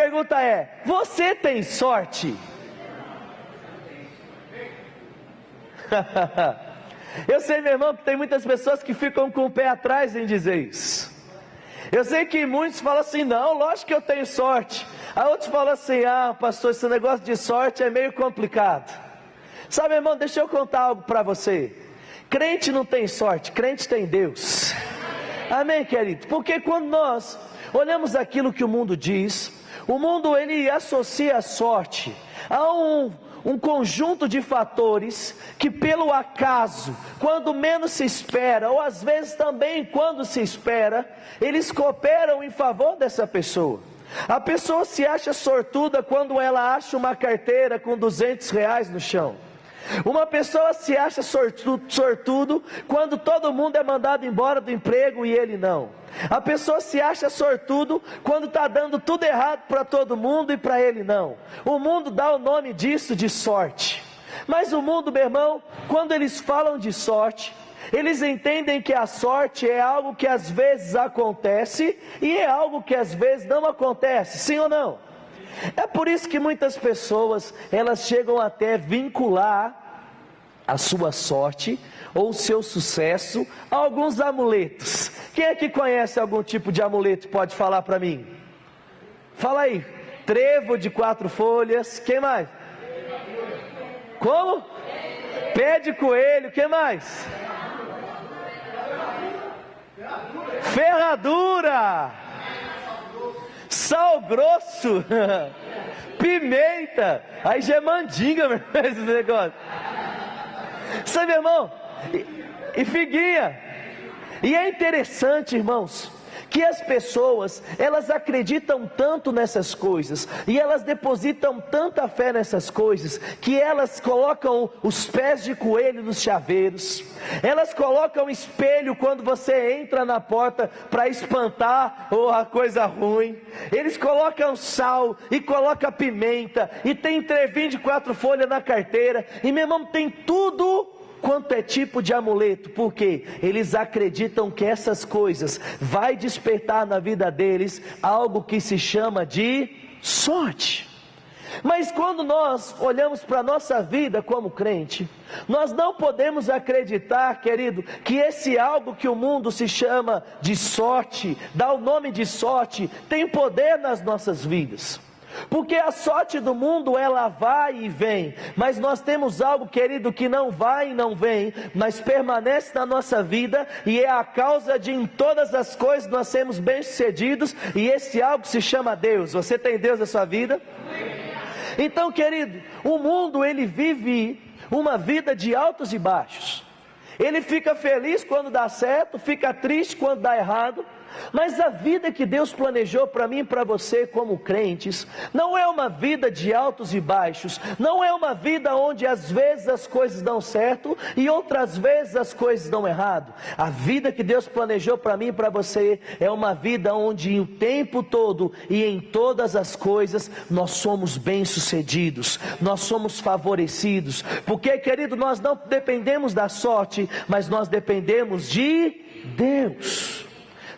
pergunta é: você tem sorte? Eu sei, meu irmão, que tem muitas pessoas que ficam com o pé atrás em dizer isso. Eu sei que muitos falam assim: não, lógico que eu tenho sorte. Aí outros falam assim: ah, pastor, esse negócio de sorte é meio complicado. Sabe, irmão, deixa eu contar algo para você. Crente não tem sorte, crente tem Deus. Amém, querido? Porque quando nós olhamos aquilo que o mundo diz, o mundo ele associa a sorte a um conjunto de fatores que pelo acaso, quando menos se espera, ou às vezes também quando se espera, eles cooperam em favor dessa pessoa. A pessoa se acha sortuda quando ela acha uma carteira com R$200 no chão. Uma pessoa se acha sortudo quando todo mundo é mandado embora do emprego e ele não. A pessoa se acha sortudo quando está dando tudo errado para todo mundo e para ele não. O mundo dá o nome disso de sorte. Mas o mundo, meu irmão, quando eles falam de sorte, eles entendem que a sorte é algo que às vezes acontece e é algo que às vezes não acontece, sim ou não? É por isso que muitas pessoas, elas chegam até vincular a sua sorte ou o seu sucesso a alguns amuletos. Quem é que conhece algum tipo de amuleto? Pode falar para mim. Fala aí. Trevo de 4 folhas. Quem mais? Como? Pé de coelho. Quem mais? Ferradura. Sal grosso. Pimenta. Aí já é mandinga, meu irmão, esse negócio. Sabe, irmão? E figuinha. E é interessante, irmãos, que as pessoas, elas acreditam tanto nessas coisas, e elas depositam tanta fé nessas coisas, que elas colocam os pés de coelho nos chaveiros, elas colocam espelho quando você entra na porta para espantar a coisa ruim, eles colocam sal, e colocam pimenta, e tem trevinho de 4 folhas na carteira, e meu irmão, tem tudo quanto é tipo de amuleto, porque eles acreditam que essas coisas vai despertar na vida deles algo que se chama de sorte. Mas quando nós olhamos para a nossa vida como crente, nós não podemos acreditar, querido, que esse algo que o mundo se chama de sorte, dá o nome de sorte, tem poder nas nossas vidas. Porque a sorte do mundo, ela vai e vem, mas nós temos algo, querido, que não vai e não vem, mas permanece na nossa vida, e é a causa de em todas as coisas nós sermos bem-sucedidos, e esse algo se chama Deus. Você tem Deus na sua vida? Então, querido, o mundo ele vive uma vida de altos e baixos. Ele fica feliz quando dá certo, fica triste quando dá errado. Mas a vida que Deus planejou para mim e para você como crentes, não é uma vida de altos e baixos, não é uma vida onde às vezes as coisas dão certo e outras vezes as coisas dão errado. A vida que Deus planejou para mim e para você é uma vida onde o tempo todo e em todas as coisas nós somos bem-sucedidos, nós somos favorecidos, porque, querido, nós não dependemos da sorte, mas nós dependemos de Deus.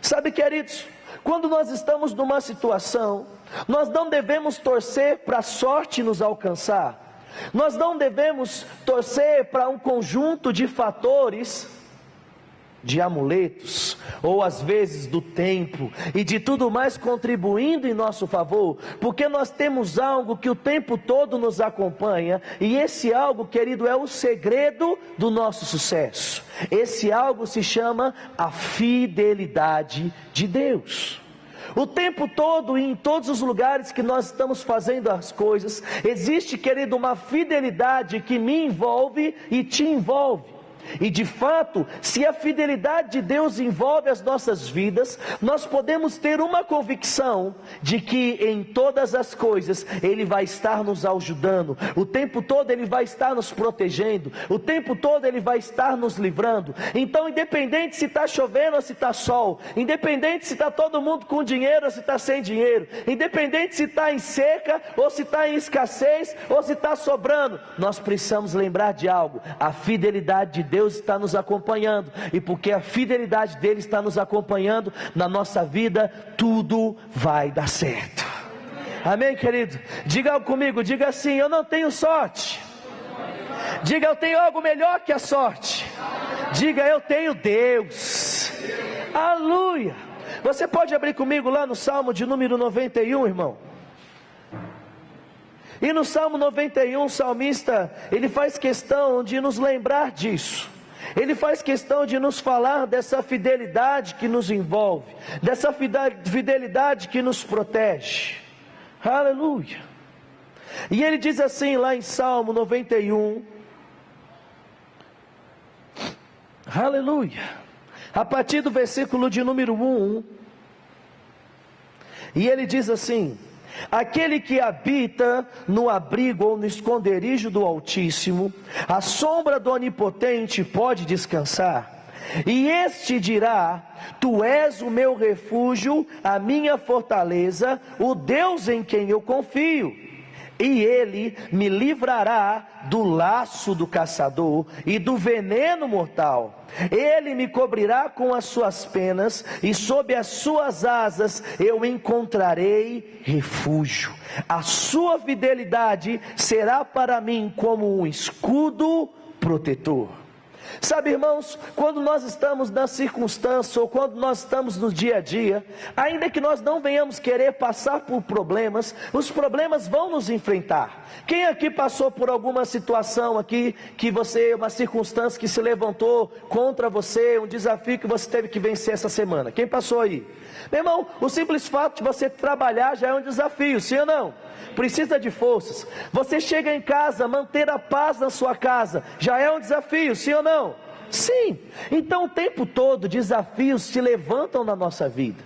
Sabe, queridos, quando nós estamos numa situação, nós não devemos torcer para a sorte nos alcançar, nós não devemos torcer para um conjunto de fatores, de amuletos, ou às vezes do tempo, e de tudo mais contribuindo em nosso favor, porque nós temos algo que o tempo todo nos acompanha, e esse algo, querido, é o segredo do nosso sucesso. Esse algo se chama a fidelidade de Deus. O tempo todo e em todos os lugares que nós estamos fazendo as coisas, existe, querido, uma fidelidade que me envolve e te envolve. E de fato, se a fidelidade de Deus envolve as nossas vidas, nós podemos ter uma convicção de que em todas as coisas Ele vai estar nos ajudando, o tempo todo Ele vai estar nos protegendo, o tempo todo Ele vai estar nos livrando. Então, independente se está chovendo ou se está sol, independente se está todo mundo com dinheiro ou se está sem dinheiro, independente se está em seca ou se está em escassez ou se está sobrando, nós precisamos lembrar de algo: a fidelidade de Deus está nos acompanhando, e porque a fidelidade dele está nos acompanhando na nossa vida, tudo vai dar certo. Amém, querido? Diga comigo, diga assim: eu não tenho sorte. Diga: eu tenho algo melhor que a sorte. Diga: eu tenho Deus. Aleluia. Você pode abrir comigo lá no Salmo de número 91, irmão? E no Salmo 91, o salmista, ele faz questão de nos lembrar disso. Ele faz questão de nos falar dessa fidelidade que nos envolve, dessa fidelidade que nos protege. Aleluia. E ele diz assim lá em Salmo 91, aleluia, a partir do versículo de número 1, e ele diz assim: aquele que habita no abrigo ou no esconderijo do Altíssimo, à sombra do Onipotente pode descansar. E este dirá: tu és o meu refúgio, a minha fortaleza, o Deus em quem eu confio. E ele me livrará do laço do caçador e do veneno mortal. Ele me cobrirá com as suas penas, e sob as suas asas eu encontrarei refúgio. A sua fidelidade será para mim como um escudo protetor. Sabe, irmãos, quando nós estamos na circunstância, ou quando nós estamos no dia a dia, ainda que nós não venhamos querer passar por problemas, os problemas vão nos enfrentar. Quem aqui passou por alguma situação aqui, uma circunstância que se levantou contra você, um desafio que você teve que vencer essa semana? Quem passou aí? Meu irmão, o simples fato de você trabalhar já é um desafio, sim ou não? Precisa de forças. Você chega em casa, manter a paz na sua casa, já é um desafio, sim ou não? Sim. Então o tempo todo desafios se levantam na nossa vida.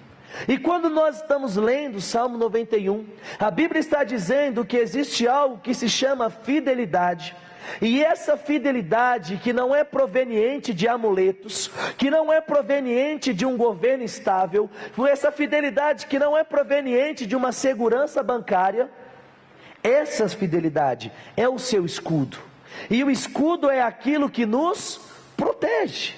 E quando nós estamos lendo o Salmo 91, a Bíblia está dizendo que existe algo que se chama fidelidade. E essa fidelidade, que não é proveniente de amuletos, que não é proveniente de um governo estável, essa fidelidade que não é proveniente de uma segurança bancária, essa fidelidade é o seu escudo. E o escudo é aquilo que nos protege.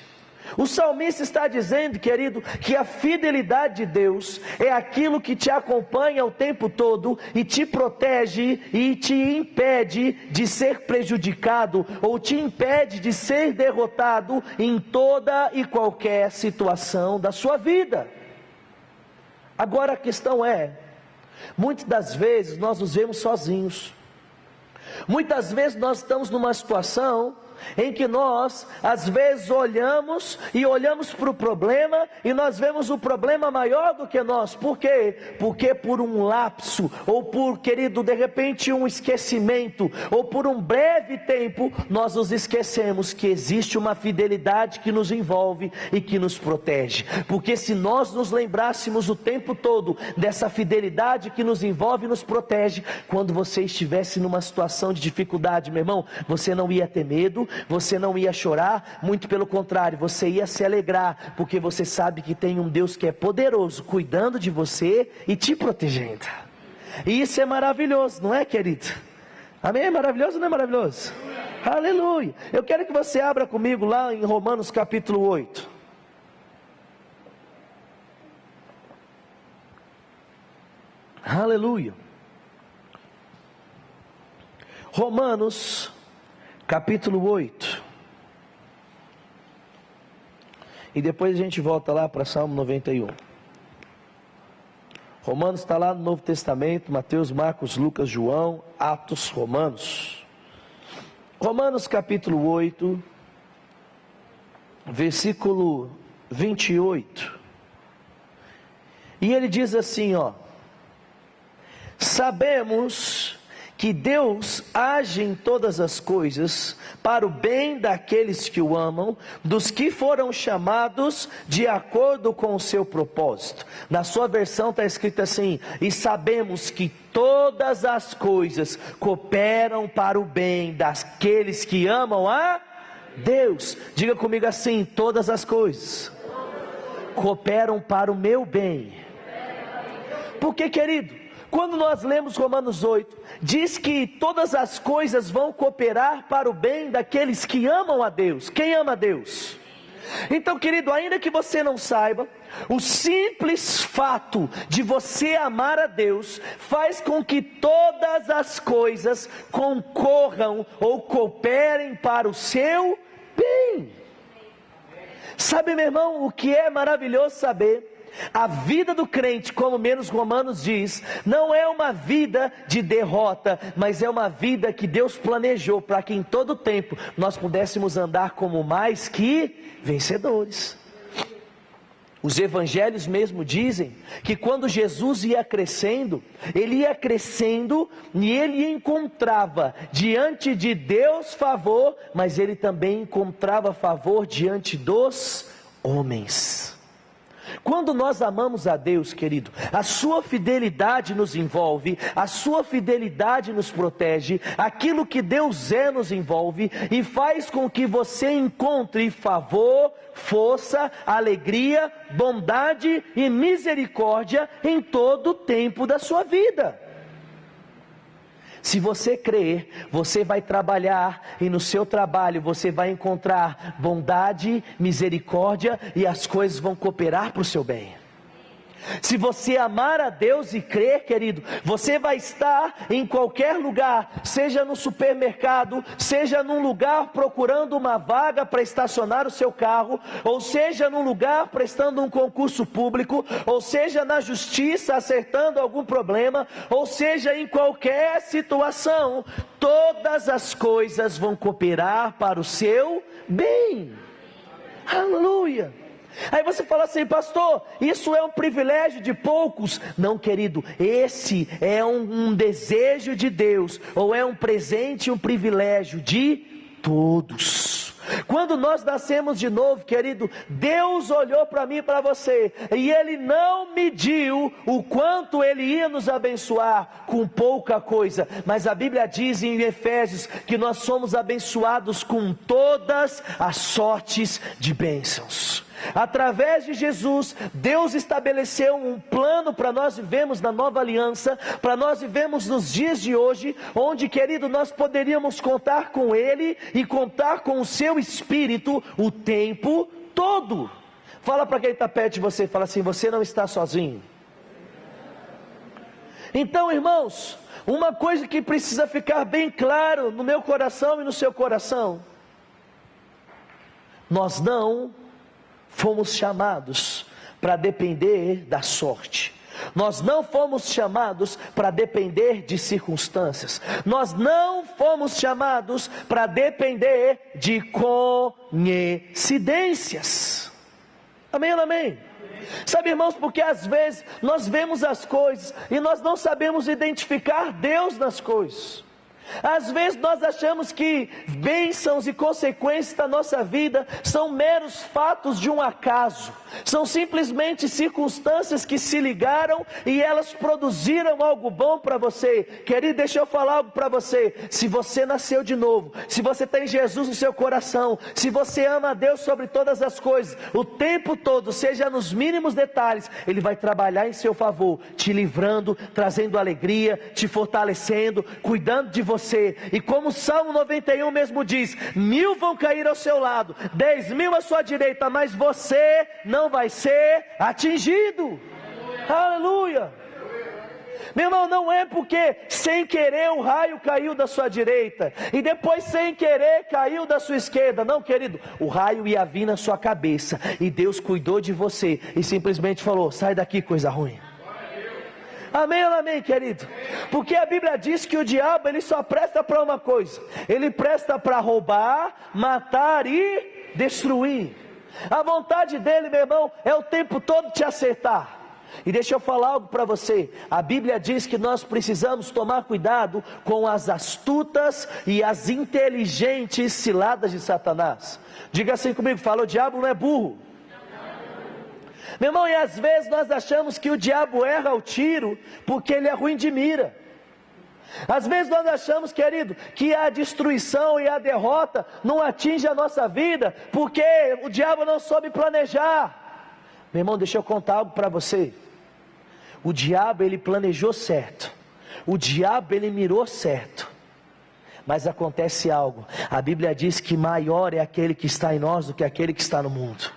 O salmista está dizendo, querido, que a fidelidade de Deus é aquilo que te acompanha o tempo todo e te protege e te impede de ser prejudicado, ou te impede de ser derrotado em toda e qualquer situação da sua vida. Agora a questão é, muitas das vezes nós nos vemos sozinhos. Muitas vezes nós estamos numa situação em que nós, às vezes, olhamos para o problema, e nós vemos o problema maior do que nós. Por quê? Porque por um lapso, ou por, querido, de repente um esquecimento, ou por um breve tempo, nós nos esquecemos que existe uma fidelidade que nos envolve e que nos protege. Porque se nós nos lembrássemos o tempo todo dessa fidelidade que nos envolve e nos protege, quando você estivesse numa situação de dificuldade, meu irmão, você não ia ter medo, você não ia chorar, muito pelo contrário, você ia se alegrar, porque você sabe que tem um Deus que é poderoso, cuidando de você e te protegendo. E isso é maravilhoso, não é, querido? Amém? É maravilhoso ou não é maravilhoso? Aleluia. Eu quero que você abra comigo lá em Romanos capítulo 8. Aleluia. Romanos capítulo 8, e depois a gente volta lá para Salmo 91. Romanos está lá no Novo Testamento, Mateus, Marcos, Lucas, João, Atos, Romanos. Romanos capítulo 8, versículo 28, e ele diz assim, sabemos que Deus age em todas as coisas para o bem daqueles que o amam, dos que foram chamados de acordo com o seu propósito. Na sua versão está escrito assim: e sabemos que todas as coisas cooperam para o bem daqueles que amam a Deus. Diga comigo assim: todas as coisas cooperam para o meu bem. Por que, querido? Quando nós lemos Romanos 8, diz que todas as coisas vão cooperar para o bem daqueles que amam a Deus. Quem ama a Deus? Então, querido, ainda que você não saiba, o simples fato de você amar a Deus faz com que todas as coisas concorram ou cooperem para o seu bem. Sabe, meu irmão, o que é maravilhoso saber? A vida do crente, como menos Romanos diz, não é uma vida de derrota, mas é uma vida que Deus planejou para que em todo tempo nós pudéssemos andar como mais que vencedores. Os evangelhos mesmo dizem que quando Jesus ia crescendo e ele encontrava diante de Deus favor, mas ele também encontrava favor diante dos homens. Quando nós amamos a Deus, querido, a sua fidelidade nos envolve, a sua fidelidade nos protege, aquilo que Deus é nos envolve e faz com que você encontre favor, força, alegria, bondade e misericórdia em todo o tempo da sua vida. Se você crer, você vai trabalhar e no seu trabalho você vai encontrar bondade, misericórdia e as coisas vão cooperar para o seu bem. Se você amar a Deus e crer, querido, você vai estar em qualquer lugar, seja no supermercado, seja num lugar procurando uma vaga para estacionar o seu carro, ou seja num lugar prestando um concurso público, ou seja na justiça acertando algum problema, ou seja em qualquer situação, todas as coisas vão cooperar para o seu bem. Aleluia! Aí você fala assim, pastor, isso é um privilégio de poucos? Não, querido, esse é um desejo de Deus, ou é um presente, um privilégio de todos. Quando nós nascemos de novo, querido, Deus olhou para mim e para você, e Ele não mediu o quanto Ele ia nos abençoar com pouca coisa, mas a Bíblia diz em Efésios que nós somos abençoados com todas as sortes de bênçãos. Através de Jesus, Deus estabeleceu um plano para nós vivemos na nova aliança, para nós vivemos nos dias de hoje, onde, querido, nós poderíamos contar com Ele e contar com o seu Espírito o tempo todo. Fala para quem está perto de você, fala assim, você não está sozinho. Então, irmãos, uma coisa que precisa ficar bem claro no meu coração e no seu coração: nós não fomos chamados para depender da sorte. Nós não fomos chamados para depender de circunstâncias. Nós não fomos chamados para depender de coincidências. Amém ou amém? Sabe, irmãos, porque às vezes nós vemos as coisas e nós não sabemos identificar Deus nas coisas. Às vezes nós achamos que bênçãos e consequências da nossa vida são meros fatos de um acaso, são simplesmente circunstâncias que se ligaram e elas produziram algo bom para você. Querido, deixa eu falar algo para você: se você nasceu de novo, se você tem Jesus no seu coração, se você ama a Deus sobre todas as coisas, o tempo todo, seja nos mínimos detalhes, Ele vai trabalhar em seu favor, te livrando, trazendo alegria, te fortalecendo, cuidando de você. E como o Salmo 91 mesmo diz, 1000 vão cair ao seu lado, 10.000 à sua direita, mas você não vai ser atingido. Aleluia! Meu irmão, não é porque sem querer o raio caiu da sua direita e depois sem querer caiu da sua esquerda. Não, querido, o raio ia vir na sua cabeça e Deus cuidou de você e simplesmente falou, sai daqui, coisa ruim. Amém ou amém, querido? Porque a Bíblia diz que o diabo ele só presta para uma coisa: ele presta para roubar, matar e destruir. A vontade dele, meu irmão, é o tempo todo te acertar. E deixa eu falar algo para você: a Bíblia diz que nós precisamos tomar cuidado com as astutas e as inteligentes ciladas de Satanás. Diga assim comigo, fala, o diabo não é burro. Meu irmão, e às vezes nós achamos que o diabo erra o tiro porque ele é ruim de mira. Às vezes nós achamos, querido, que a destruição e a derrota não atinge a nossa vida porque o diabo não soube planejar. Meu irmão, deixa eu contar algo para você. O diabo ele planejou certo, o diabo ele mirou certo, Mas acontece algo, a Bíblia diz que maior é aquele que está em nós do que aquele que está no mundo.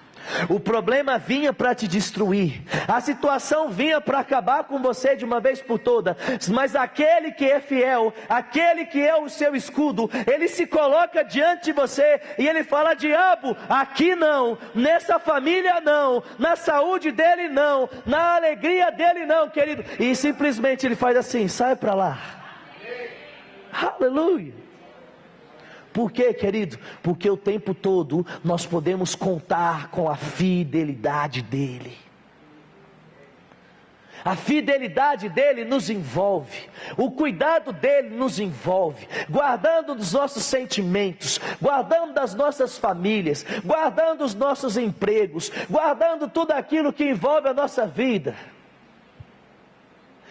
O problema vinha para te destruir, a situação vinha para acabar com você de uma vez por todas, mas aquele que é fiel, aquele que é o seu escudo, ele se coloca diante de você e ele fala: diabo, aqui não, nessa família não, na saúde dele não, na alegria dele não, querido, e simplesmente ele faz assim: sai para lá. Aleluia. Por quê, querido? Porque o tempo todo nós podemos contar com a fidelidade dele. A fidelidade dele nos envolve, o cuidado dele nos envolve, guardando dos nossos sentimentos, guardando das nossas famílias, guardando os nossos empregos, guardando tudo aquilo que envolve a nossa vida.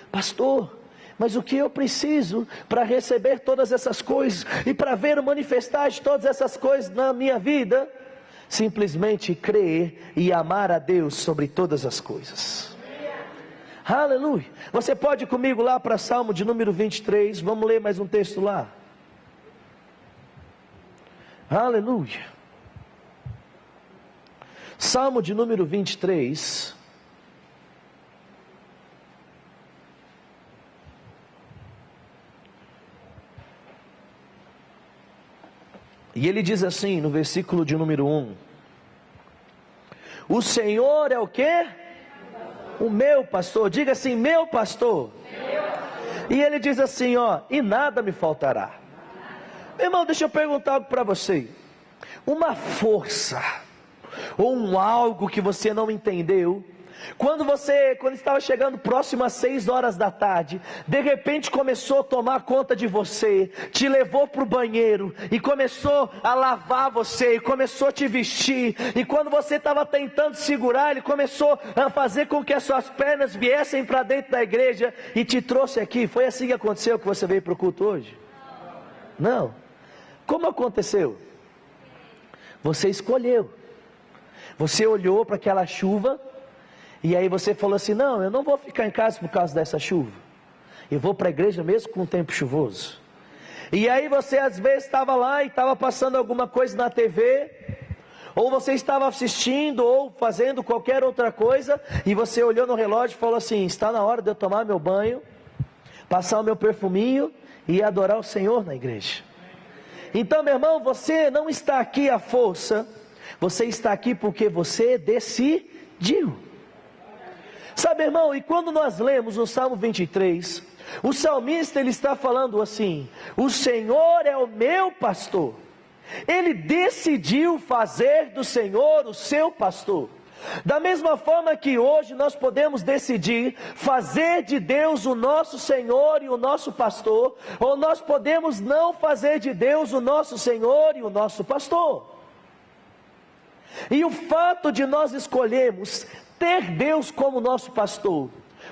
Pastor, mas o que eu preciso para receber todas essas coisas e para ver o manifestar de todas essas coisas na minha vida? Simplesmente crer e amar a Deus sobre todas as coisas. Aleluia. Você pode ir comigo lá para Salmo de número 23, vamos ler mais um texto lá. Aleluia. Salmo de número 23. E ele diz assim no versículo de número 1: o Senhor é o quê? O meu pastor. Diga assim: meu pastor. E ele diz assim, ó: e nada me faltará. Meu irmão, deixa eu perguntar algo para você. Uma força ou um algo que você não entendeu, quando estava chegando próximo às 6 horas da tarde, de repente começou a tomar conta de você, te levou para o banheiro, e começou a lavar você, e começou a te vestir, e quando você estava tentando segurar, ele começou a fazer com que as suas pernas viessem para dentro da igreja, e te trouxe aqui. Foi assim que aconteceu que você veio para o culto hoje? Não. Como aconteceu? Você escolheu, você olhou para aquela chuva, e aí você falou assim: não, eu não vou ficar em casa por causa dessa chuva, eu vou para a igreja mesmo com o tempo chuvoso. E aí você às vezes estava lá e estava passando alguma coisa na TV, ou você estava assistindo ou fazendo qualquer outra coisa, e você olhou no relógio e falou assim: está na hora de eu tomar meu banho, passar o meu perfuminho e adorar o Senhor na igreja. Então, meu irmão, você não está aqui à força, você está aqui porque você decidiu. Sabe, irmão, e quando nós lemos o Salmo 23, o salmista ele está falando assim: o Senhor é o meu pastor. Ele decidiu fazer do Senhor o seu pastor. Da mesma forma que hoje nós podemos decidir fazer de Deus o nosso Senhor e o nosso pastor, ou nós podemos não fazer de Deus o nosso Senhor e o nosso pastor. E o fato de nós escolhermos ter Deus como nosso pastor,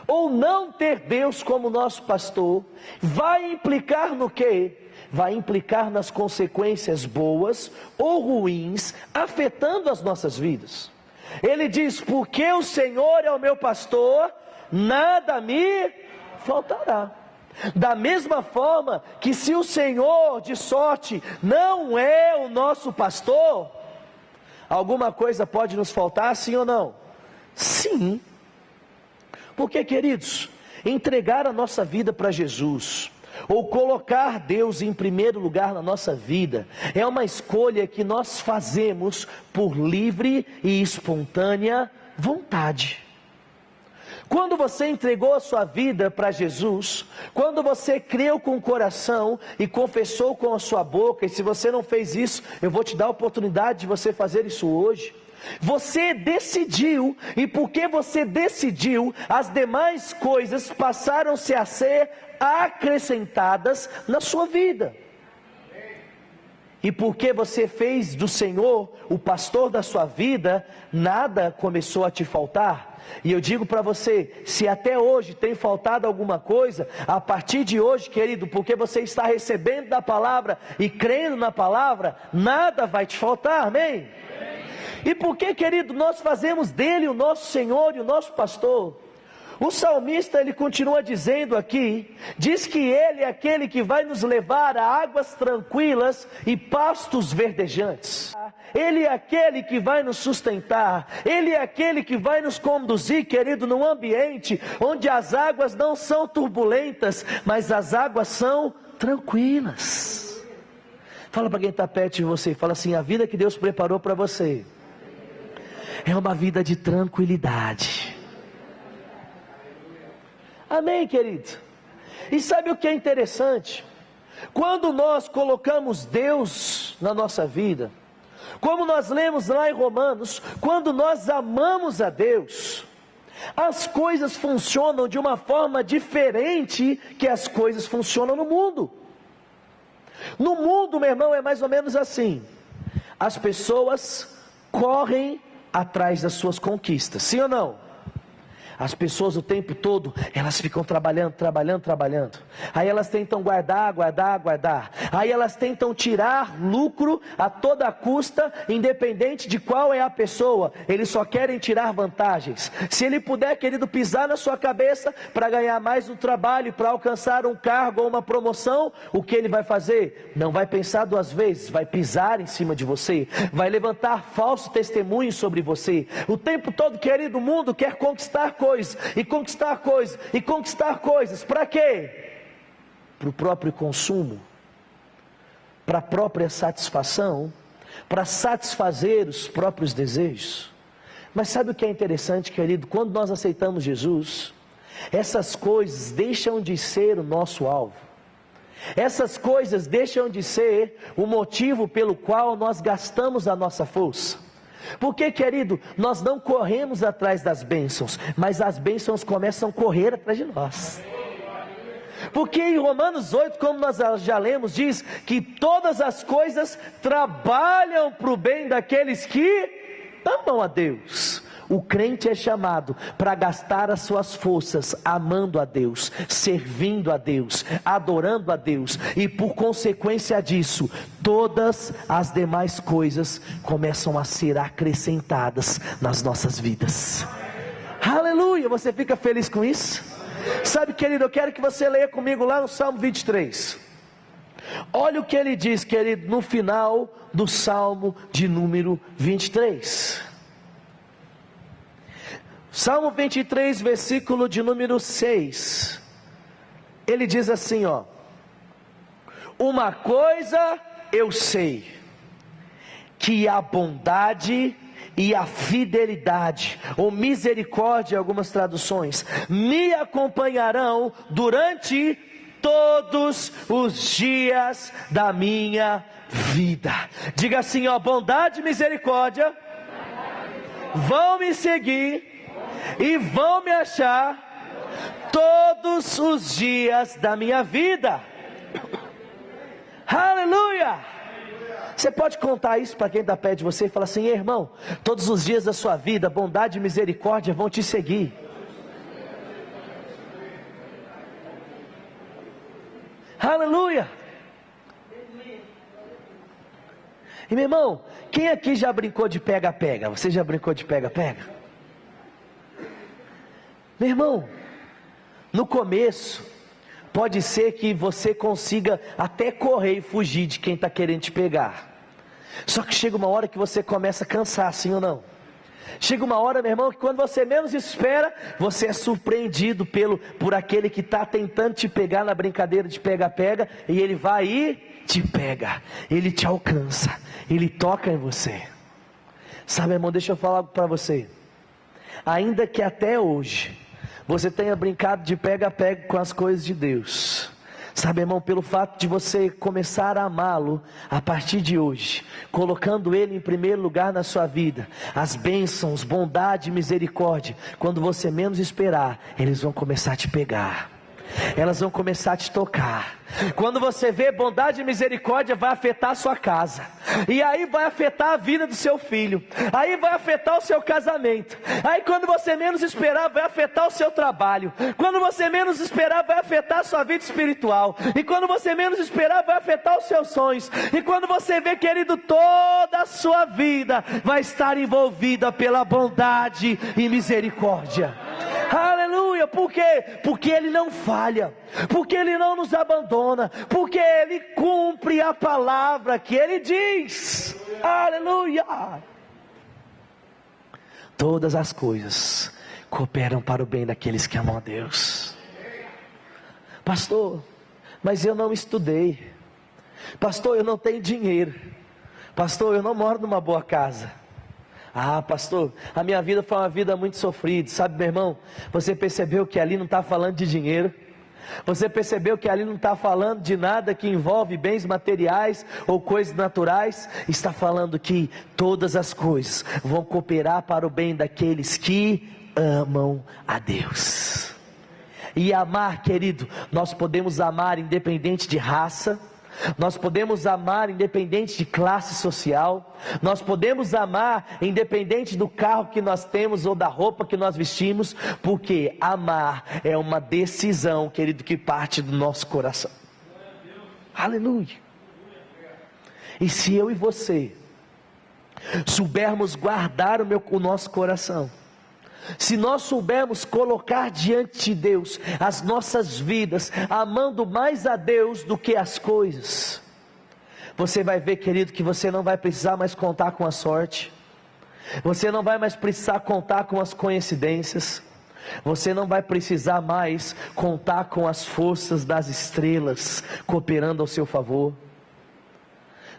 ou não ter Deus como nosso pastor, vai implicar no quê? Vai implicar nas consequências boas ou ruins, afetando as nossas vidas. Ele diz: porque o Senhor é o meu pastor, nada me faltará. Da mesma forma que se o Senhor de sorte não é o nosso pastor, alguma coisa pode nos faltar, sim ou não? Sim. Porque, queridos, entregar a nossa vida para Jesus, ou colocar Deus em primeiro lugar na nossa vida, é uma escolha que nós fazemos por livre e espontânea vontade. Quando você entregou a sua vida para Jesus, quando você creu com o coração e confessou com a sua boca, e se você não fez isso, eu vou te dar a oportunidade de você fazer isso hoje. Você decidiu, e porque você decidiu, as demais coisas passaram-se a ser acrescentadas na sua vida. E porque você fez do Senhor o pastor da sua vida, nada começou a te faltar. E eu digo para você, se até hoje tem faltado alguma coisa, a partir de hoje, querido, porque você está recebendo da palavra e crendo na palavra, nada vai te faltar, amém? E por que, querido, nós fazemos dele o nosso Senhor e o nosso pastor? O salmista ele continua dizendo aqui, diz que ele é aquele que vai nos levar a águas tranquilas e pastos verdejantes. Ele é aquele que vai nos sustentar, ele é aquele que vai nos conduzir, querido, num ambiente onde as águas não são turbulentas, mas as águas são tranquilas. Fala para quem está perto de você, fala assim: a vida que Deus preparou para você é uma vida de tranquilidade. Amém, querido? E sabe o que é interessante? Quando nós colocamos Deus na nossa vida, como nós lemos lá em Romanos, quando nós amamos a Deus, as coisas funcionam de uma forma diferente que as coisas funcionam no mundo. No mundo, meu irmão, é mais ou menos assim: as pessoas correm atrás das suas conquistas, sim ou não? As pessoas o tempo todo, elas ficam trabalhando. Aí elas tentam guardar. Aí elas tentam tirar lucro a toda custa, independente de qual é a pessoa. Eles só querem tirar vantagens. Se ele puder, querido, pisar na sua cabeça para ganhar mais no trabalho, para alcançar um cargo ou uma promoção, o que ele vai fazer? Não vai pensar duas vezes, vai pisar em cima de você, vai levantar falso testemunho sobre você. O tempo todo, querido, o mundo quer conquistar coisas, e conquistar coisas, para quê? Para o próprio consumo, para a própria satisfação, para satisfazer os próprios desejos. Mas sabe o que é interessante, querido? Quando nós aceitamos Jesus, essas coisas deixam de ser o nosso alvo, essas coisas deixam de ser o motivo pelo qual nós gastamos a nossa força. Porque, querido, nós não corremos atrás das bênçãos, mas as bênçãos começam a correr atrás de nós. Porque em Romanos 8, como nós já lemos, diz que todas as coisas trabalham para o bem daqueles que amam a Deus. O crente é chamado para gastar as suas forças amando a Deus, servindo a Deus, adorando a Deus, e por consequência disso, todas as demais coisas começam a ser acrescentadas nas nossas vidas. Aleluia! Você fica feliz com isso? Sabe, querido, eu quero que você leia comigo lá no Salmo 23. Olha o que ele diz, querido, no final do Salmo de número 23. Salmo 23, versículo de número 6. Ele diz assim, ó: uma coisa eu sei, que a bondade e a fidelidade, ou misericórdia em algumas traduções, me acompanharão durante todos os dias da minha vida. Diga assim, ó: bondade e misericórdia vão me seguir e vão me achar todos os dias da minha vida. Aleluia! Você pode contar isso para quem está perto de você e falar assim: irmão, todos os dias da sua vida, bondade e misericórdia vão te seguir. Aleluia! E meu irmão, quem aqui já brincou de pega-pega? Você já brincou de pega-pega? Meu irmão, no começo, pode ser que você consiga até correr e fugir de quem está querendo te pegar. Só que chega uma hora que você começa a cansar, sim ou não? Chega uma hora, meu irmão, que quando você menos espera, você é surpreendido por aquele que está tentando te pegar na brincadeira de pega-pega, e ele vai e te pega, ele te alcança, ele toca em você. Sabe, irmão, deixa eu falar algo para você. Ainda que até hoje você tenha brincado de pega-pega com as coisas de Deus, sabe, irmão, pelo fato de você começar a amá-lo a partir de hoje, colocando Ele em primeiro lugar na sua vida, as bênçãos, bondade e misericórdia, quando você menos esperar, eles vão começar a te pegar, elas vão começar a te tocar. Quando você vê, bondade e misericórdia vai afetar a sua casa, e aí vai afetar a vida do seu filho, aí vai afetar o seu casamento, aí quando você menos esperar, vai afetar o seu trabalho, quando você menos esperar, vai afetar a sua vida espiritual, e quando você menos esperar, vai afetar os seus sonhos, e quando você vê, querido, toda a sua vida vai estar envolvida pela bondade e misericórdia. Aleluia! aleluia, por quê? Porque Ele não falha, porque Ele não nos abandona, porque Ele cumpre a palavra que Ele diz, aleluia. Todas as coisas cooperam para o bem daqueles que amam a Deus. Pastor, mas eu não estudei. Pastor, eu não tenho dinheiro. Pastor, eu não moro numa boa casa. Ah, pastor, a minha vida foi uma vida muito sofrida. Sabe, meu irmão, você percebeu que ali não está falando de dinheiro? Você percebeu que ali não está falando de nada que envolve bens materiais ou coisas naturais? Está falando que todas as coisas vão cooperar para o bem daqueles que amam a Deus. E amar, querido, nós podemos amar independente de raça, nós podemos amar independente de classe social, nós podemos amar independente do carro que nós temos ou da roupa que nós vestimos, porque amar é uma decisão, querido, que parte do nosso coração. Aleluia. E se eu e você soubermos guardar o nosso coração, se nós soubermos colocar diante de Deus as nossas vidas, amando mais a Deus do que as coisas, você vai ver, querido, que você não vai precisar mais contar com a sorte, você não vai mais precisar contar com as coincidências, você não vai precisar mais contar com as forças das estrelas cooperando ao seu favor.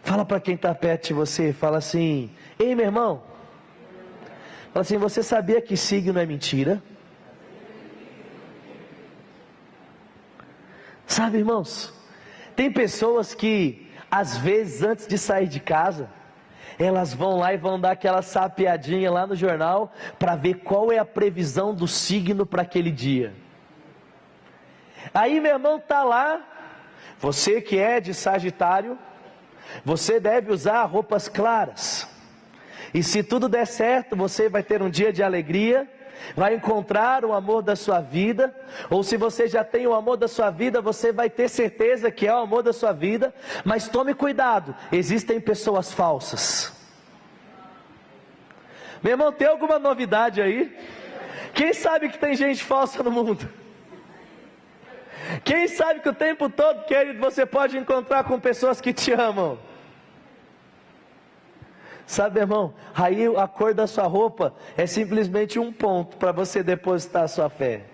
Fala para quem está perto de você, fala assim: ei, meu irmão, fala assim, você sabia que signo é mentira? Sabe, irmãos, tem pessoas que às vezes antes de sair de casa, elas vão lá e vão dar aquela sapeadinha lá no jornal para ver qual é a previsão do signo para aquele dia. Aí, meu irmão, está lá, você que é de Sagitário, você deve usar roupas claras. E se tudo der certo, você vai ter um dia de alegria, vai encontrar o amor da sua vida. Ou se você já tem o amor da sua vida, você vai ter certeza que é o amor da sua vida. Mas tome cuidado, existem pessoas falsas. Meu irmão, tem alguma novidade aí? Quem sabe que tem gente falsa no mundo? Quem sabe que o tempo todo, querido, você pode encontrar com pessoas que te amam? Sabe, irmão, aí a cor da sua roupa é simplesmente um ponto para você depositar a sua fé.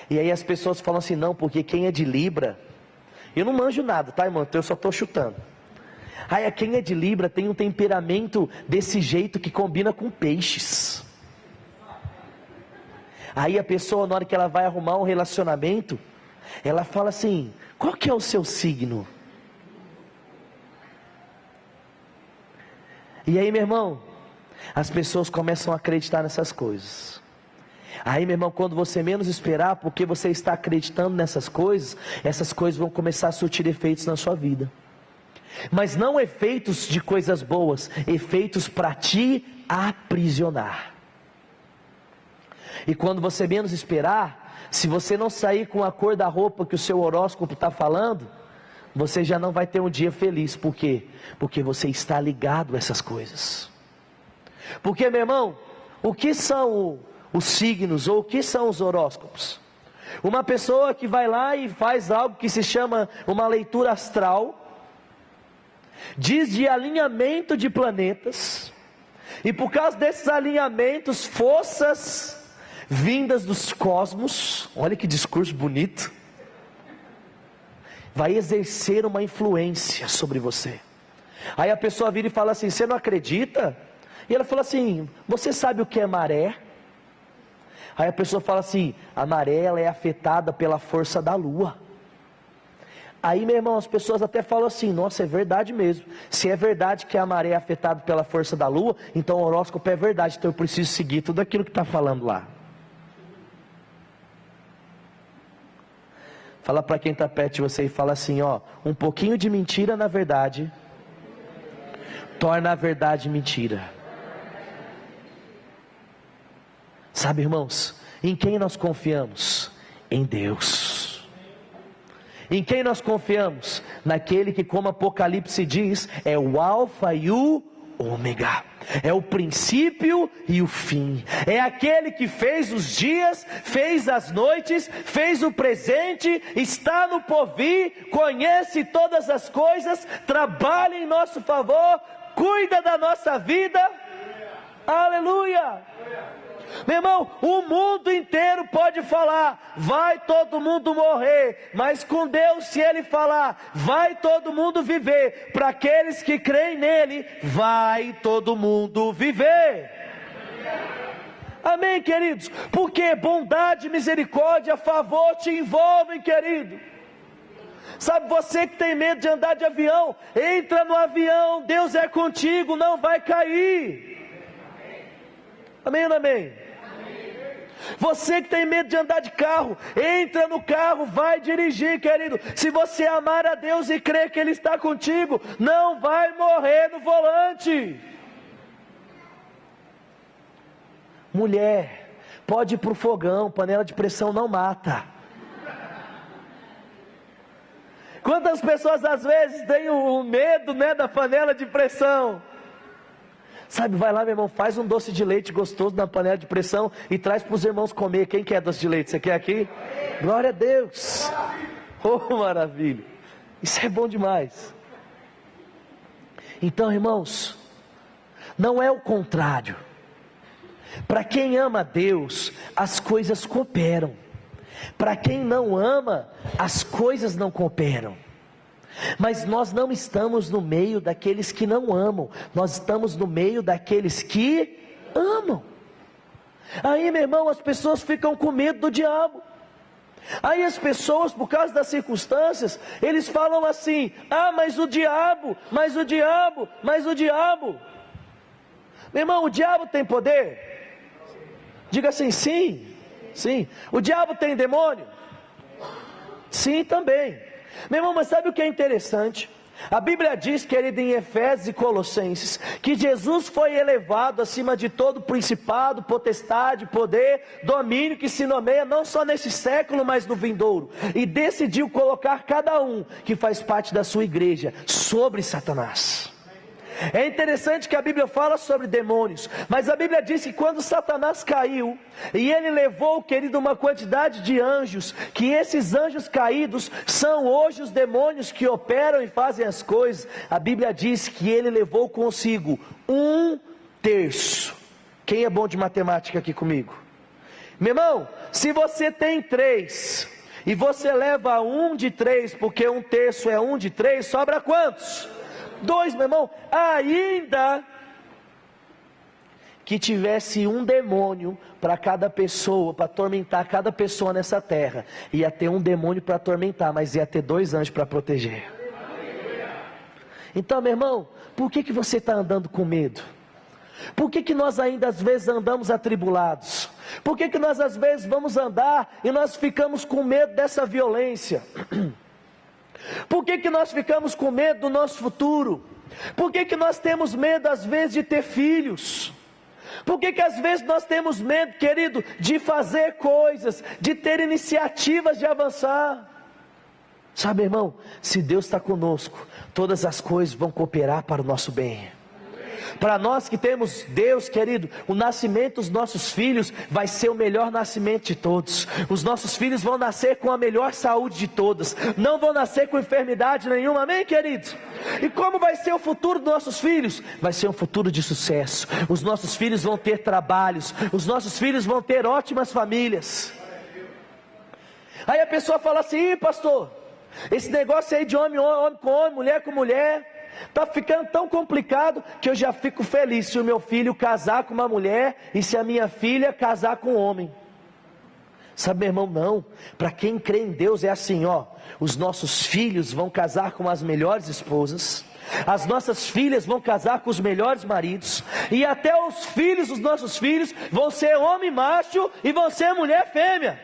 E aí as pessoas falam assim, não, porque quem é de Libra, eu não manjo nada, tá, irmão, eu só estou chutando. Aí quem é de Libra tem um temperamento desse jeito que combina com peixes. Aí a pessoa, na hora que ela vai arrumar um relacionamento, ela fala assim, qual que é o seu signo? E aí, meu irmão, as pessoas começam a acreditar nessas coisas. Aí, meu irmão, quando você menos esperar, porque você está acreditando nessas coisas, essas coisas vão começar a surtir efeitos na sua vida. Mas não efeitos de coisas boas, efeitos para te aprisionar. E quando você menos esperar, se você não sair com a cor da roupa que o seu horóscopo está falando, você já não vai ter um dia feliz. Por quê? Porque você está ligado a essas coisas. Porque, meu irmão, o que são os signos ou o que são os horóscopos? Uma pessoa que vai lá e faz algo que se chama uma leitura astral, diz de alinhamento de planetas, e por causa desses alinhamentos, forças vindas dos cosmos, olha que discurso bonito, vai exercer uma influência sobre você. Aí a pessoa vira e fala assim, você não acredita? E ela fala assim, você sabe o que é maré? Aí a pessoa fala assim, a maré ela é afetada pela força da lua. Aí, meu irmão, as pessoas até falam assim, nossa, é verdade mesmo. Se é verdade que a maré é afetada pela força da lua, então o horóscopo é verdade, então eu preciso seguir tudo aquilo que está falando lá. Fala para quem está perto de você e fala assim, ó, um pouquinho de mentira na verdade, torna a verdade mentira. Sabe, irmãos, em quem nós confiamos? Em Deus. Em quem nós confiamos? Naquele que, como Apocalipse diz, é o alfa e o ômega, é o princípio e o fim, é aquele que fez os dias, fez as noites, fez o presente, está no porvir, conhece todas as coisas, trabalha em nosso favor, cuida da nossa vida. Aleluia! Meu irmão, o mundo inteiro pode falar, vai todo mundo morrer, mas com Deus, se Ele falar, vai todo mundo viver, para aqueles que creem nele, vai todo mundo viver. Amém, queridos? Porque bondade, misericórdia, favor te envolvem, querido. Sabe, você que tem medo de andar de avião, entra no avião, Deus é contigo, não vai cair. Amém ou não amém? Você que tem medo de andar de carro, entra no carro, vai dirigir, querido. Se você amar a Deus e crer que Ele está contigo, não vai morrer no volante. Mulher, pode ir para o fogão, panela de pressão não mata. Quantas pessoas às vezes têm o medo, da panela de pressão? Sabe, vai lá, meu irmão, faz um doce de leite gostoso na panela de pressão e traz para os irmãos comer. Quem quer doce de leite? Você quer aqui? Glória a Deus! Oh, maravilha! Isso é bom demais. Então, irmãos, não é o contrário. Para quem ama a Deus, as coisas cooperam. Para quem não ama, as coisas não cooperam. Mas nós não estamos no meio daqueles que não amam, nós estamos no meio daqueles que amam. Aí, meu irmão, as pessoas ficam com medo do diabo. Aí as pessoas, por causa das circunstâncias, eles falam assim: ah, mas o diabo, mas o diabo, mas o diabo. Meu irmão, o diabo tem poder? Diga assim: sim, sim. O diabo tem demônio? Sim, também. Meu irmão, mas sabe o que é interessante? A Bíblia diz, querido, em Efésios e Colossenses, que Jesus foi elevado acima de todo principado, potestade, poder, domínio que se nomeia não só nesse século, mas no vindouro, e decidiu colocar cada um que faz parte da sua igreja sobre Satanás. É interessante que a Bíblia fala sobre demônios, mas a Bíblia diz que quando Satanás caiu, e ele levou, querido, uma quantidade de anjos, que esses anjos caídos são hoje os demônios que operam e fazem as coisas. A Bíblia diz que ele levou consigo 1/3. Quem é bom de matemática aqui comigo? Meu irmão, se você tem 3, e você leva 1/3, porque 1/3 é 1/3, sobra quantos? 2, meu irmão. Ainda que tivesse um demônio para cada pessoa, para atormentar cada pessoa nessa terra, ia ter um demônio para atormentar, mas ia ter 2 anjos para proteger. Então, meu irmão, por que você está andando com medo? Por que nós ainda às vezes andamos atribulados? Por que nós às vezes vamos andar e nós ficamos com medo dessa violência? Por que nós ficamos com medo do nosso futuro? Por que nós temos medo às vezes de ter filhos? Por que às vezes nós temos medo, querido, de fazer coisas, de ter iniciativas de avançar? Sabe, irmão, se Deus está conosco, todas as coisas vão cooperar para o nosso bem. Para nós que temos Deus, querido, o nascimento dos nossos filhos vai ser o melhor nascimento de todos. Os nossos filhos vão nascer com a melhor saúde de todas, não vão nascer com enfermidade nenhuma, amém, queridos? E como vai ser o futuro dos nossos filhos? Vai ser um futuro de sucesso. Os nossos filhos vão ter trabalhos, os nossos filhos vão ter ótimas famílias. Aí a pessoa fala assim: ih, pastor, esse negócio aí de homem com homem, mulher com mulher, está ficando tão complicado que eu já fico feliz se o meu filho casar com uma mulher e se a minha filha casar com um homem. Sabe, meu irmão, não. Para quem crê em Deus é assim, ó: os nossos filhos vão casar com as melhores esposas, as nossas filhas vão casar com os melhores maridos, e até os filhos dos nossos filhos vão ser homem macho e vão ser mulher fêmea.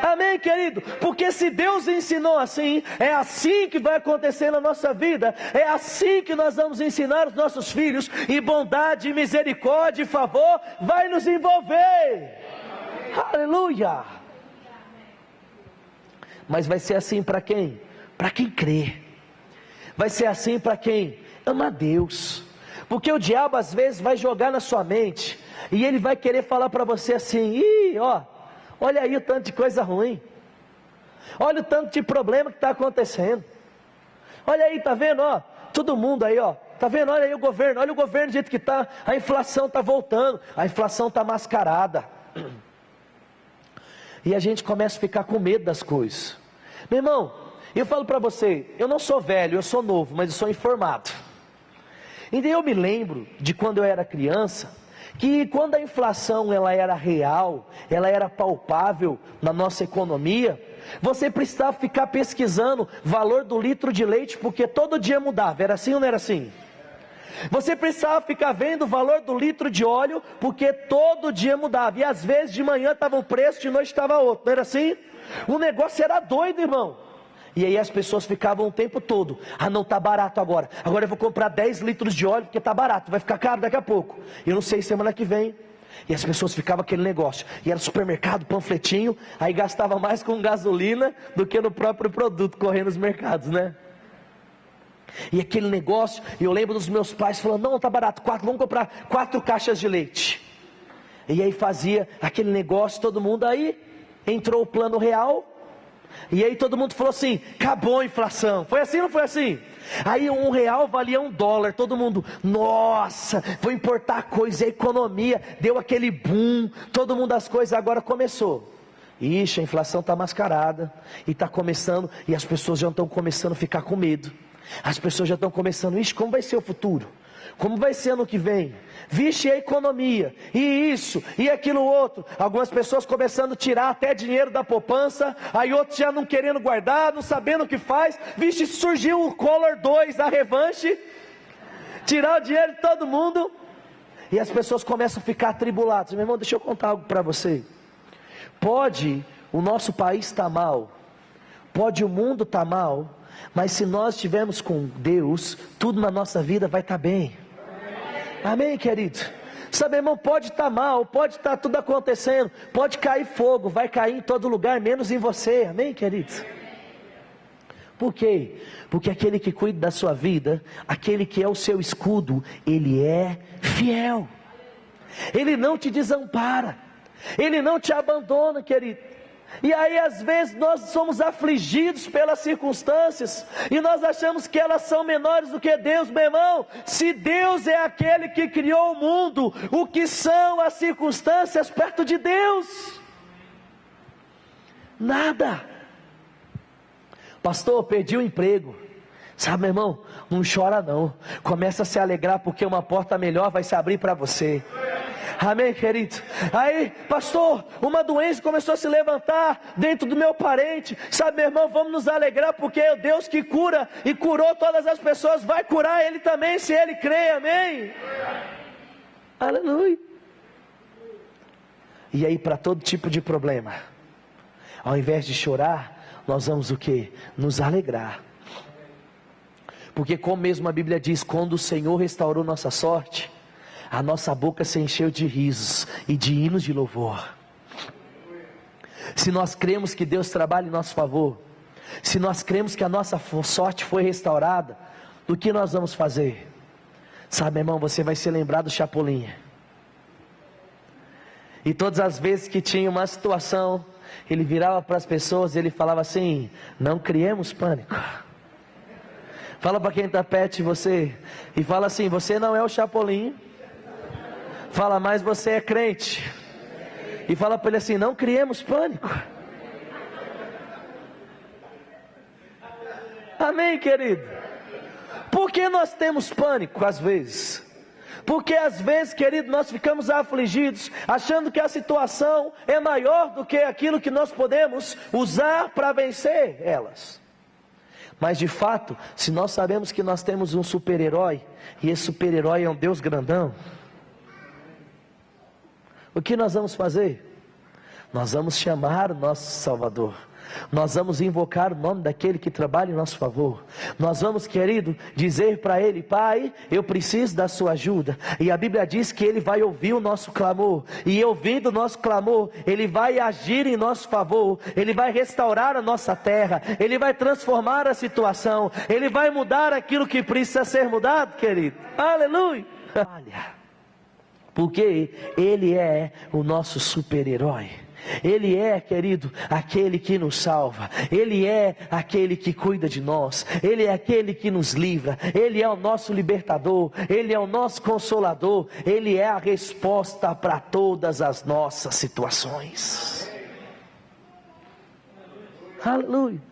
Amém, querido? Porque se Deus ensinou assim, é assim que vai acontecer na nossa vida, é assim que nós vamos ensinar os nossos filhos, e bondade, misericórdia e favor vai nos envolver. Aleluia! Mas vai ser assim para quem? Para quem crê. Vai ser assim para quem ama a Deus. Porque o diabo às vezes vai jogar na sua mente, e ele vai querer falar para você assim: ih, ó, olha aí o tanto de coisa ruim, olha o tanto de problema que está acontecendo, olha aí, tá vendo, ó, todo mundo aí, ó, tá vendo, olha aí o governo do jeito que está, a inflação está voltando, a inflação está mascarada, e a gente começa a ficar com medo das coisas. Meu irmão, eu falo para você, eu não sou velho, eu sou novo, mas eu sou informado. Então eu me lembro de quando eu era criança, que quando a inflação ela era real, ela era palpável na nossa economia, você precisava ficar pesquisando valor do litro de leite, porque todo dia mudava, era assim ou não era assim? Você precisava ficar vendo o valor do litro de óleo, porque todo dia mudava, e às vezes de manhã estava um preço, de noite estava outro, não era assim? O negócio era doido, irmão. E aí as pessoas ficavam o tempo todo: ah não, está barato agora eu vou comprar 10 litros de óleo porque está barato, vai ficar caro daqui a pouco, eu não sei, semana que vem. E as pessoas ficavam aquele negócio, e era supermercado, panfletinho, aí gastava mais com gasolina do que no próprio produto, correndo nos mercados, né? E aquele negócio, e eu lembro dos meus pais falando: não, está barato, vamos comprar 4 caixas de leite. E aí fazia aquele negócio, todo mundo, aí entrou o plano real, e aí todo mundo falou assim: acabou a inflação. Foi assim ou não foi assim? Aí R$1 valia $1, todo mundo: nossa, vou importar coisa, a economia deu aquele boom, todo mundo, as coisas agora começou. Ixi, a inflação está mascarada, e está começando, e as pessoas já estão começando a ficar com medo. As pessoas já estão começando: ixi, como vai ser o futuro? Como vai ser ano que vem? Vixe, a economia, e isso, e aquilo outro. Algumas pessoas começando a tirar até dinheiro da poupança, aí outros já não querendo guardar, não sabendo o que faz. Vixe, surgiu o Collor 2, a revanche, tirar o dinheiro de todo mundo, e as pessoas começam a ficar atribuladas. Meu irmão, deixa eu contar algo para você. Pode o nosso país estar mal, pode o mundo estar mal, mas se nós estivermos com Deus, tudo na nossa vida vai estar bem. Amém, querido? Sabe, irmão, pode estar mal, pode estar tudo acontecendo, pode cair fogo, vai cair em todo lugar, menos em você. Amém, querido? Por quê? Porque aquele que cuida da sua vida, aquele que é o seu escudo, ele é fiel. Ele não te desampara, ele não te abandona, querido. E aí às vezes nós somos afligidos pelas circunstâncias, e nós achamos que elas são menores do que Deus. Meu irmão, se Deus é aquele que criou o mundo, o que são as circunstâncias perto de Deus? Nada. Pastor, perdi o emprego. Sabe, meu irmão, não chora não, começa a se alegrar, porque uma porta melhor vai se abrir para você. Amém, querido? Aí, pastor, uma doença começou a se levantar dentro do meu parente. Sabe, meu irmão, vamos nos alegrar, porque é o Deus que cura e curou todas as pessoas, vai curar ele também, se ele crê. Amém? Aleluia. E aí, para todo tipo de problema, ao invés de chorar, nós vamos o quê? Nos alegrar. Porque como mesmo a Bíblia diz, quando o Senhor restaurou nossa sorte, a nossa boca se encheu de risos e de hinos de louvor. Se nós cremos que Deus trabalha em nosso favor, se nós cremos que a nossa sorte foi restaurada, o que nós vamos fazer? Sabe, irmão, você vai se lembrar do Chapolin. E todas as vezes que tinha uma situação, ele virava para as pessoas e ele falava assim: não criemos pânico. Fala para quem está perto de você e fala assim: você não é o Chapolin. Fala, mas você é crente. E fala para ele assim: não criemos pânico. Amém, querido? Por que nós temos pânico às vezes? Porque às vezes, querido, nós ficamos afligidos, achando que a situação é maior do que aquilo que nós podemos usar para vencer elas. Mas de fato, se nós sabemos que nós temos um super-herói, e esse super-herói é um Deus grandão, o que nós vamos fazer? Nós vamos chamar o nosso Salvador, nós vamos invocar o nome daquele que trabalha em nosso favor. Nós vamos, querido, dizer para ele: Pai, eu preciso da sua ajuda. E a Bíblia diz que ele vai ouvir o nosso clamor, e ouvindo o nosso clamor, ele vai agir em nosso favor, ele vai restaurar a nossa terra, ele vai transformar a situação, ele vai mudar aquilo que precisa ser mudado, querido. Aleluia. Porque Ele é o nosso super-herói. Ele é, querido, aquele que nos salva. Ele é aquele que cuida de nós. Ele é aquele que nos livra. Ele é o nosso libertador. Ele é o nosso consolador. Ele é a resposta para todas as nossas situações. Aleluia.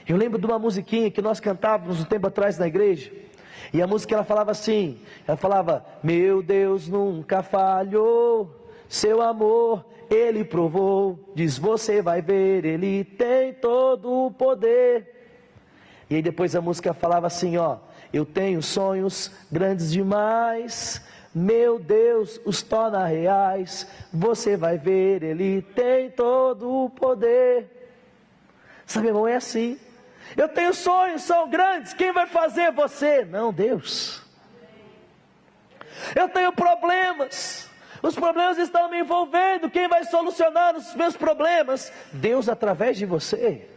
Eu lembro de uma musiquinha que nós cantávamos um tempo atrás na igreja. E a música ela falava assim, ela falava: meu Deus nunca falhou, seu amor Ele provou, diz você vai ver, Ele tem todo o poder. E aí depois a música falava assim, ó: eu tenho sonhos grandes demais, meu Deus os torna reais, você vai ver, Ele tem todo o poder. Sabe, irmão, é assim. Eu tenho sonhos, são grandes, quem vai fazer? Você? Não, Deus. Eu tenho problemas, os problemas estão me envolvendo, quem vai solucionar os meus problemas? Deus, através de você.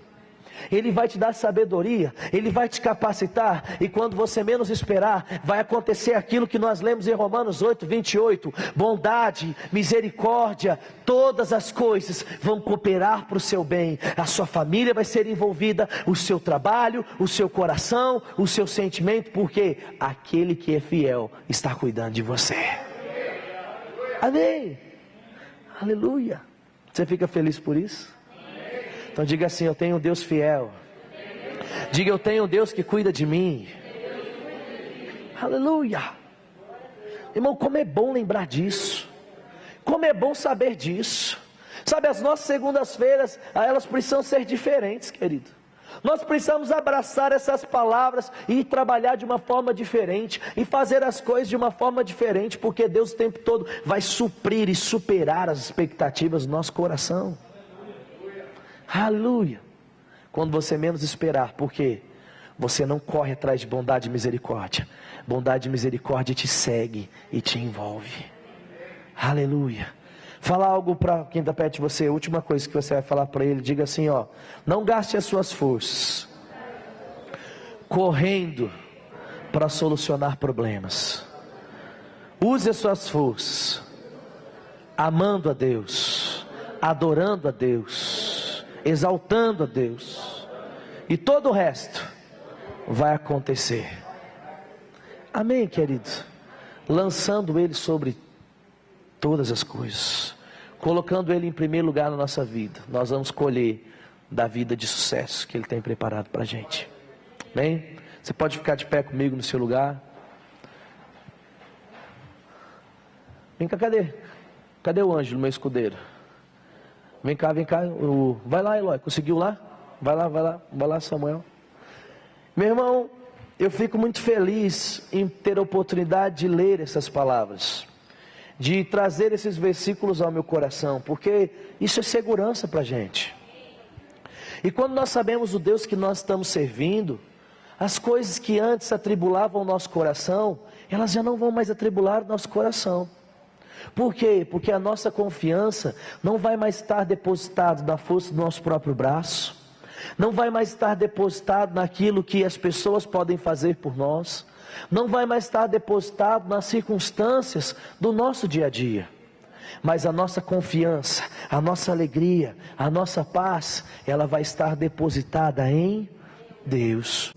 Ele vai te dar sabedoria, Ele vai te capacitar, e quando você menos esperar, vai acontecer aquilo que nós lemos em Romanos 8:28, bondade, misericórdia, todas as coisas vão cooperar para o seu bem, a sua família vai ser envolvida, o seu trabalho, o seu coração, o seu sentimento, porque aquele que é fiel está cuidando de você. Amém, aleluia. Você fica feliz por isso? Então diga assim: eu tenho um Deus fiel. Diga: eu tenho um Deus que cuida de mim. Aleluia. Irmão, como é bom lembrar disso. Como é bom saber disso. Sabe, as nossas segundas-feiras, elas precisam ser diferentes, querido. Nós precisamos abraçar essas palavras e trabalhar de uma forma diferente, e fazer as coisas de uma forma diferente, porque Deus o tempo todo vai suprir e superar as expectativas do nosso coração. Aleluia. Quando você menos esperar, porque você não corre atrás de bondade e misericórdia. Bondade e misericórdia te segue e te envolve. Aleluia. Fala algo para quem está perto de você. A última coisa que você vai falar para ele, diga assim, ó: não gaste as suas forças correndo para solucionar problemas. Use as suas forças amando a Deus, adorando a Deus, exaltando a Deus, e todo o resto vai acontecer. Amém, querido? Lançando Ele sobre todas as coisas, colocando Ele em primeiro lugar na nossa vida, nós vamos colher da vida de sucesso que Ele tem preparado para a gente. Amém? Você pode ficar de pé comigo no seu lugar. Vem cá, cadê o Ângelo, meu escudeiro? Vem cá, vai lá, Eloy, conseguiu lá? Vai lá, Samuel. Meu irmão, eu fico muito feliz em ter a oportunidade de ler essas palavras, de trazer esses versículos ao meu coração, porque isso é segurança para a gente. E quando nós sabemos o Deus que nós estamos servindo, as coisas que antes atribulavam o nosso coração, elas já não vão mais atribular o nosso coração. Por quê? Porque a nossa confiança não vai mais estar depositada na força do nosso próprio braço, não vai mais estar depositado naquilo que as pessoas podem fazer por nós, não vai mais estar depositado nas circunstâncias do nosso dia a dia, mas a nossa confiança, a nossa alegria, a nossa paz, ela vai estar depositada em Deus.